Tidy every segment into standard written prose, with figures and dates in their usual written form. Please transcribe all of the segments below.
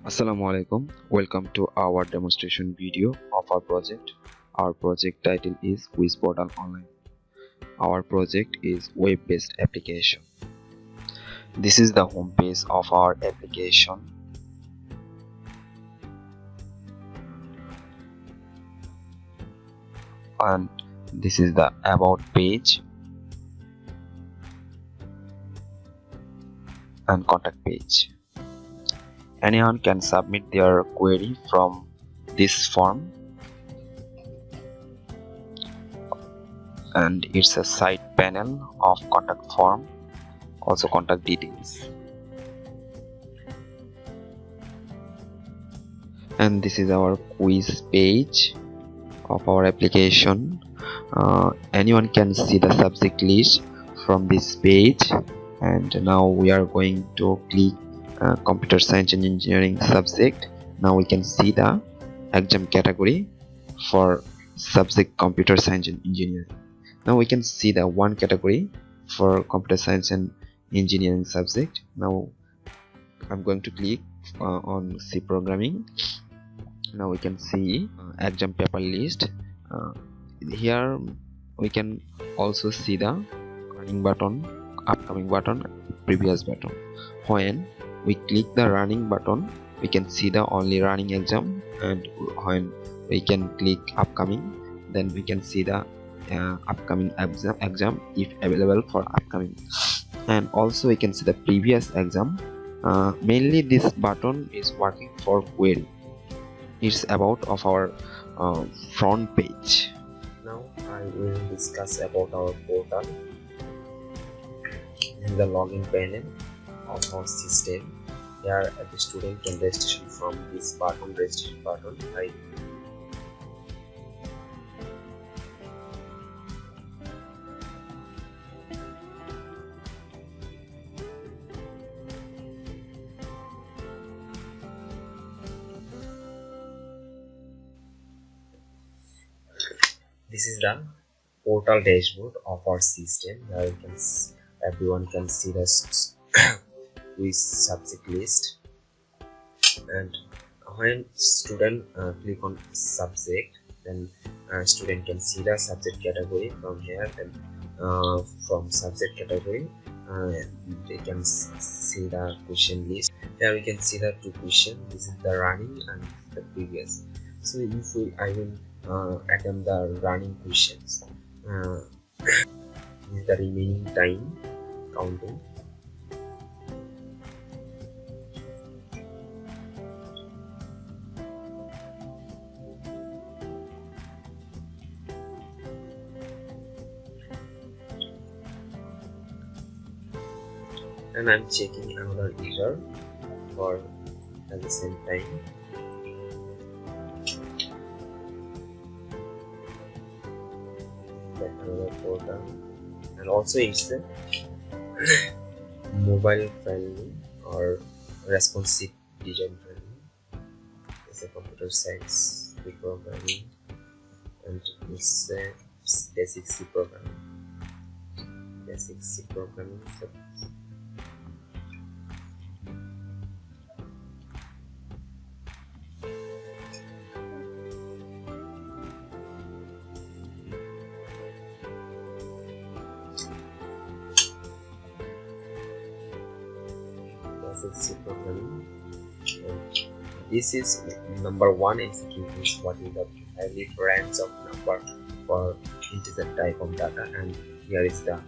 Assalamu alaikum. Welcome to our demonstration video of our project. Our project title is Quiz Portal Online. Our project is web-based application. This is the home page of our application. And this is the about page and contact page. Anyone can submit their query from this form, and it's a side panel of contact form, also contact details. And this is our quiz page of our application. Anyone can see the subject list from this page, and now we are going to click computer science and engineering subject. Now we can see the exam category for subject computer science and engineering. Now we can see the one category for computer science and engineering subject. Now I'm going to click on C programming. Now we can see exam paper list. Here we can also see the running button, upcoming button, previous button. When we click the running button, we can see the only running exam, and when we can click upcoming, then we can see the upcoming exam if available for upcoming, and also we can see the previous exam. Mainly this button is working for query. It's about of our front page. Now I will discuss about our portal. In the login panel of our system, here the student can registration from this button, registration button, right? This is the portal dashboard of our system. Here you can see, everyone can see the quiz subject list, and when student click on subject, then student can see the subject category from here. Then from subject category they can see the question list. Here we can see the two questions. This is the running and the previous. So if I will attempt the running questions, this is the remaining time counting. And I'm checking another user for at the same time. Another portal, and also it's a mobile friendly or responsive design friendly. It's a computer science programming, and it's a basic C programming. Basic C programming. C programming. This is number one execute is what is the valid range of number for integer type of data, and here is the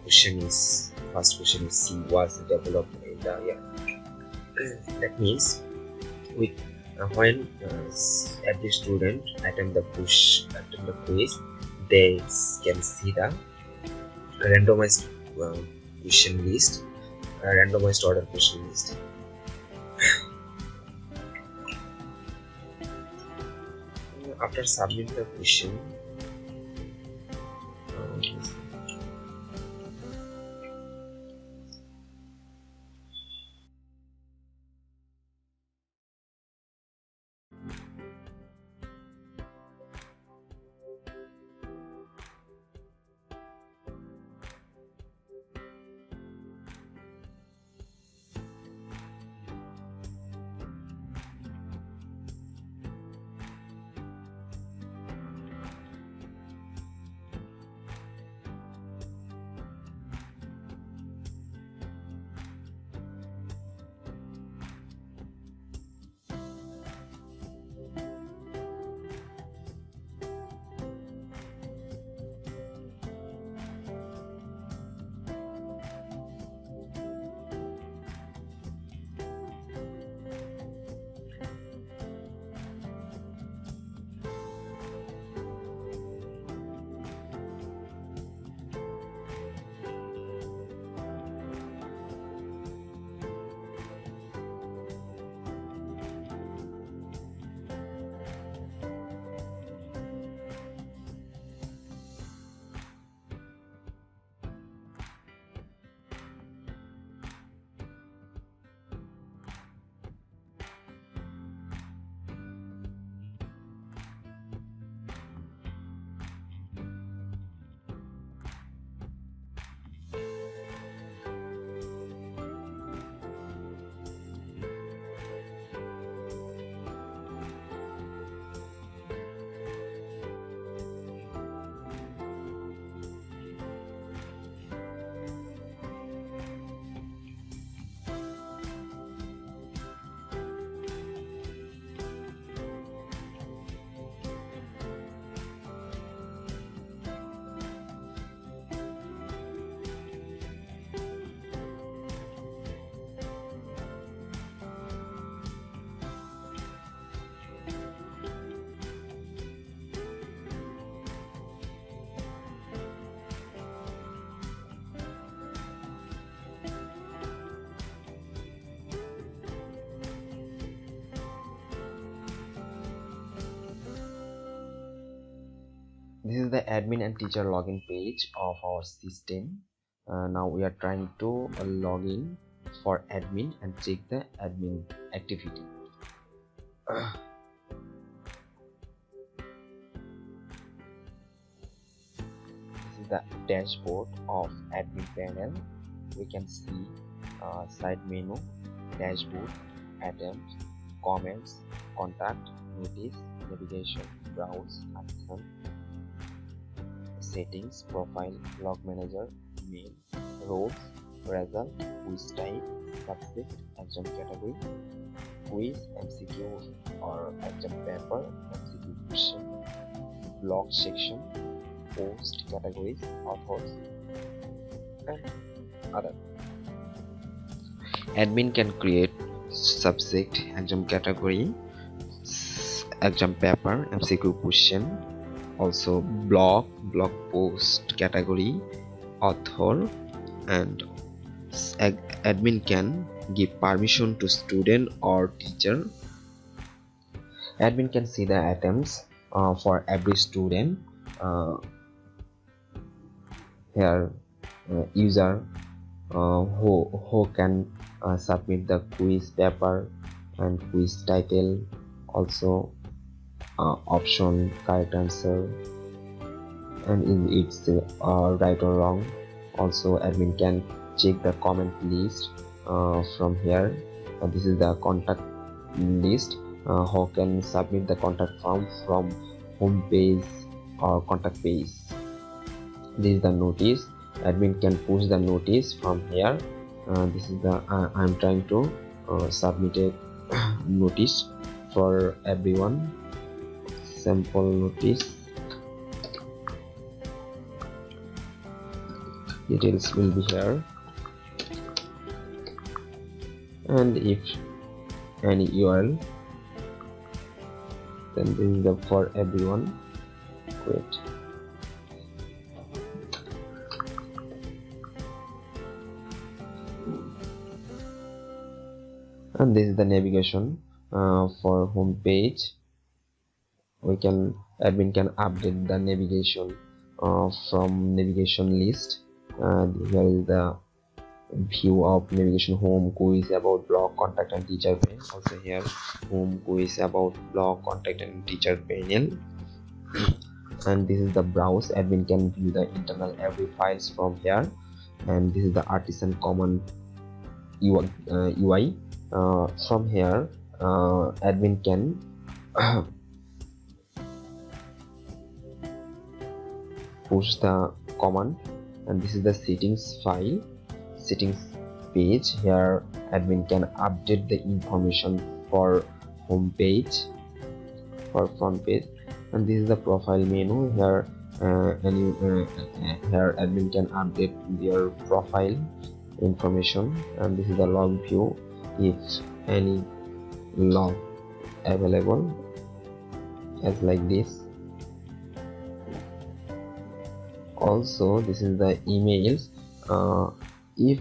question is first question is C was developed in the year. That means with when every student attempt the quiz, they can see the randomized question list, randomized order question list. After submitting the question, This is the admin and teacher login page of our system. Now we are trying to log in for admin and check the admin activity. This is the dashboard of admin panel. We can see side menu, dashboard, items, comments, contact, notice, navigation, browse, action, settings, profile, log manager, mail, roles, result, quiz type, subject, exam category, quiz, MCQ or exam paper, MCQ question, blog section, post categories, authors, and other. Admin can create subject, exam category, exam paper, MCQ question, also blog post category, author, and admin can give permission to student or teacher. Admin can see the items for every student. Here user who can submit the quiz paper and quiz title, also option, correct answer, and in it's right or wrong. Also admin can check the comment list from here. This is the contact list. Who can submit the contact form from home page or contact page. This is the notice. Admin can push the notice from here. This is the I'm trying to submit a notice for everyone. Sample notice. Details will be here, and if any URL, then this is the for everyone. Wait. And this is the navigation for home page. Admin can update the navigation from navigation list. Here is the view of navigation: home, quiz, about, blog, contact, and teacher panel. Also here home, quiz, about, blog, contact, and teacher panel. And this is the browse. Admin can view the internal every files from here. And this is the artisan common UI. From here admin can push the command, and this is the settings file, settings page. Here admin can update the information for home page, for front page. And this is the profile menu. Here here admin can update their profile information. And this is the log view, if any log available, as like this. Also this is the emails. If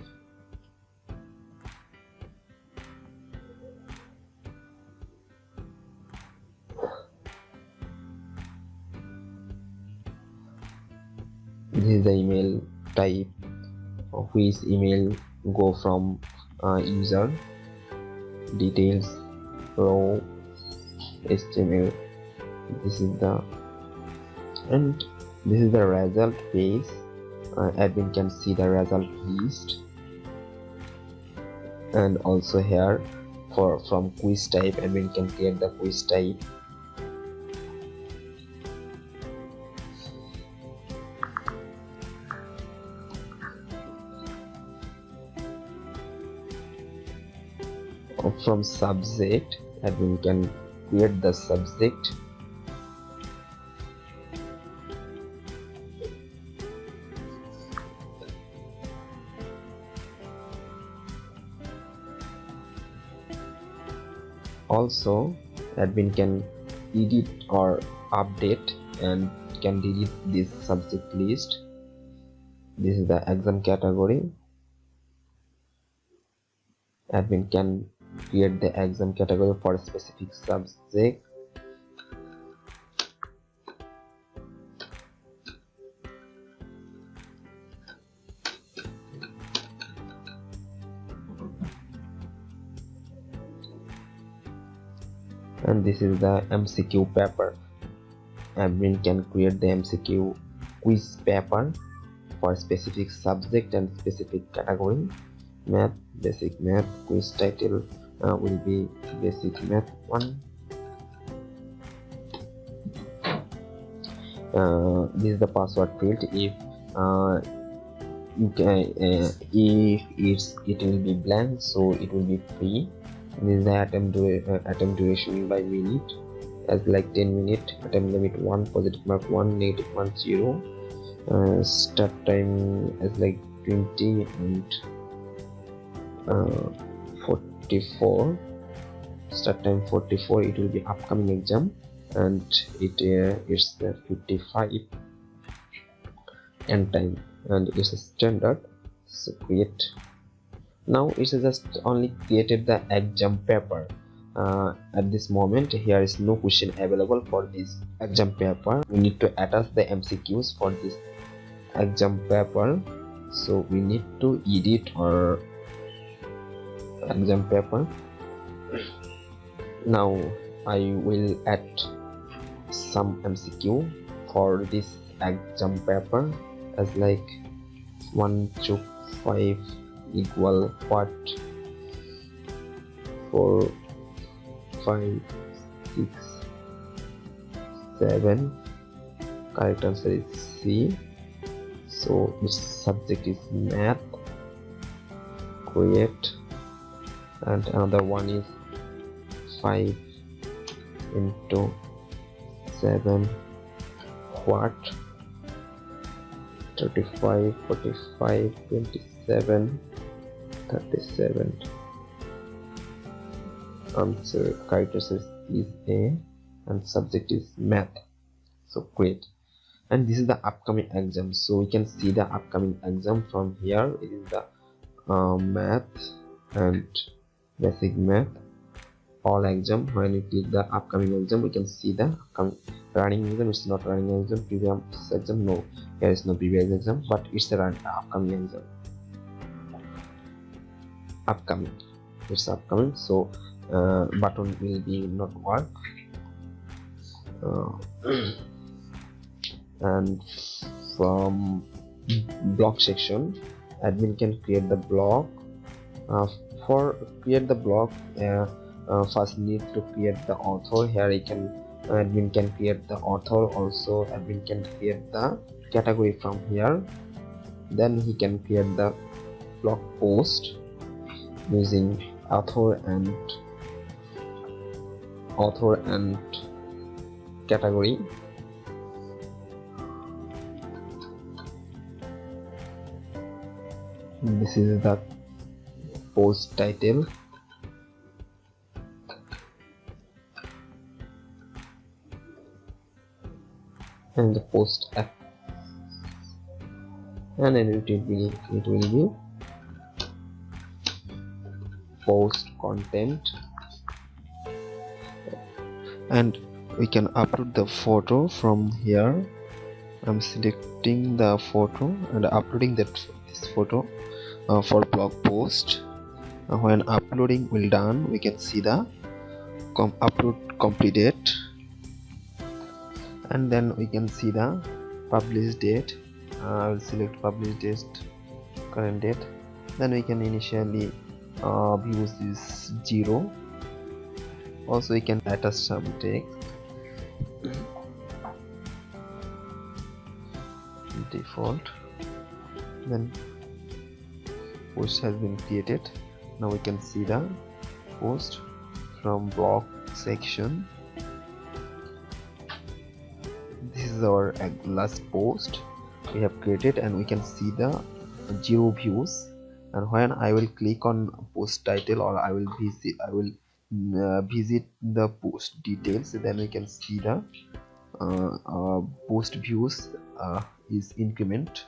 this is the email type, which email go from user, details, row, HTML. This is the, and this is the result page. Admin can see the result list. And also here from quiz type, admin can create the quiz type. From subject, admin can create the subject. Also admin can edit or update and can delete this subject list. This is the exam category. Admin can create the exam category for a specific subject. And this is the MCQ paper. Admin can create the MCQ quiz paper for specific subject and specific category. Math, basic math. Quiz title will be basic math 1. This is the password field. If you can, if it will be blank, so it will be free. This is the attempt duration by minute, as like 10 minute. Attempt limit 1, positive mark 1, negative mark 0. Start time as like 20 and 44. Start time 44. It will be upcoming exam, and it's the 55 end time, and it's a standard. So create. Now it's just only created the exam paper. At this moment here is no question available for this exam paper. We need to attach the MCQs for this exam paper, so we need to edit our exam paper. Now I will add some MCQ for this exam paper, as like 1 to 5 equal what, 4, 5, 6, 7. Correct answer is C. So its subject is math. Create. And another one is 5 into 7 what, 35, 45, 27, 37. Answer correct answer is A, and subject is math. So great. And this is the upcoming exam, so we can see the upcoming exam from here. It is the math and basic math all exam. When you click the upcoming exam, we can see the upcoming running exam. It's not running exam, previous exam, no, there is no previous exam, but it's the upcoming exam. Upcoming, it's upcoming. So button will be not work. And from block section, admin can create the block. For create the block, first need to create the author. Here admin can create the author. Also admin can create the category from here. Then he can create the blog post using author and category. This is the post title. And the post app, and then it will be post content, and we can upload the photo from here. I'm selecting the photo and uploading this photo for blog post. When uploading will done, we can see the upload completed, and then we can see the publish date. I will select publish date, current date. Then we can initially views is 0. Also we can attach some text. Default. Then post has been created. Now we can see the post from blog section. This is our last post we have created, and we can see the 0 views. And when I will click on post title, or I will visit the post details, then we can see the post views is increment.